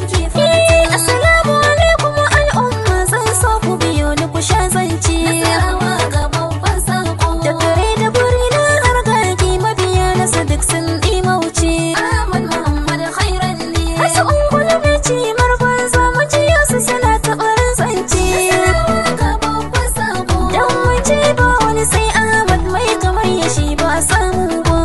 Assalamu alaikum al'umma, zan so ku biyo ni ku sha zance. Da kare da buri na har gaki mabiya na su duk sun ɗimauce. Hasu ungul bici marban zamu jiya su suna taɓarin zance. Dan waje ba wani sai Ahmad mai kamar ya shi ba samu ba.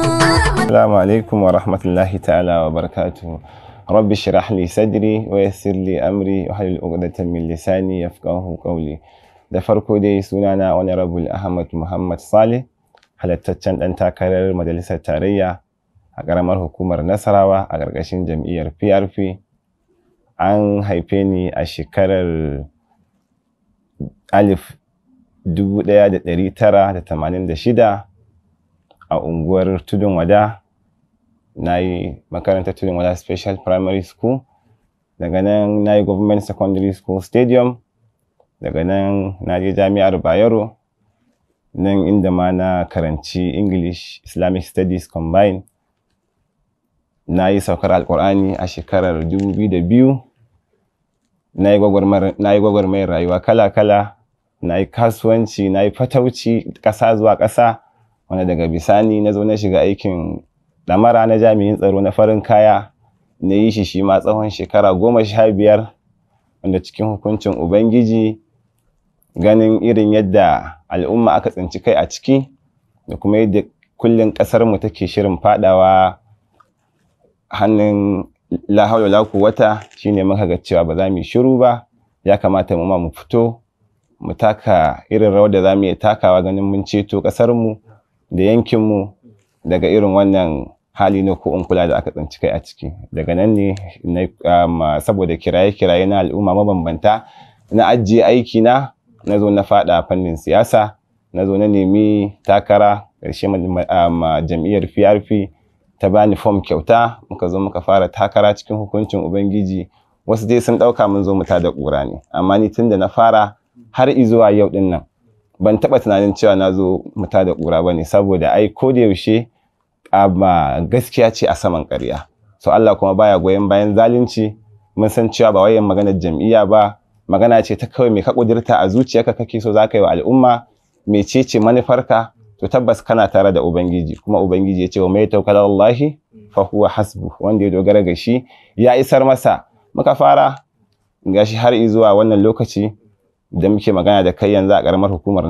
Assalamu alaikum wa rahmatullahi ta'ala wa barakatuhu. Rabbi shrah li sadri wa yassir li amri wa hlul 'uqdatan min lisani yafqahu qawli. Da farko dai sunana Honorable Ahmad Muhammad Saleh, halattaccen dan takarar majalisar tarayya a karamar hukumar Nasarawa a ƙarƙashin jam'iyyar PRP. An haife ni a shekarar 1986 a unguwar Tudun Wada. Na yi makarantar Tudun Wada Special Primary School, daga nan na yi Government Secondary School Stadium, daga nan na je Jami'ar Bayero, nan inda ma na karanci English Islamic Studies Combined. Na yi saukar Alƙur'ani a shekarar 2002. Na yi gwagwarmayar rayuwa kala-kala, na yi kasuwanci, na yi fatauci ƙasa zuwa ƙasa, wanda daga bisani na zo na shiga aikin ɗamara na jami'in tsaro na farin kaya. Na yi shi ma tsawon shekara 15, wanda cikin hukuncin Ubangiji, ganin irin yadda al'umma aka tsinci kai a ciki da kuma yadda kullum ƙasarmu take shirin faɗawa hannun la hawla wala quwwata, shine muka ga cewa ba za mu yi shiru ba, ya kamata mu ma mu fito mu taka irin rawar da za mu iya takawa ganin mun ceto ƙasarmu da yankinmu daga irin wannan hali na ko in kula da aka tsinci kai a ciki. Daga nan ne saboda kiraye-kiraye na al'umma mabambanta, na ajiye aiki na zo na fada fannin siyasa, na zo na nemi takara, ƙarshe jam'iyyar PRP ta bani form kyauta, muka zo muka fara takara cikin hukuncin Ubangiji. Wasu dai sun ɗauka mun zo mu tada ƙura ne, amma ni tun da na fara har izuwa yau ɗin nan ban taɓa tunanin cewa na zo mu tada ƙura ba ne, saboda ai ko da yaushe gaskiya ce a saman ƙarya. So Allah kuma baya goyon bayan zalunci. Mun san cewa ba wayan maganar jam'iyya ba, magana ce ta kawai me ka ƙudurta a zuciyarka kake so za ka yi wa al'umma, mecece manufarka, to tabbas kana tare da Ubangiji, kuma Ubangiji ya ce wa mai tawakkala Allahi fa huwa hasbu, wanda ya dogara ga shi ya isar masa. Muka fara gashi har izuwa wannan lokaci da muke magana da kai yanzu a ƙaramar hukumar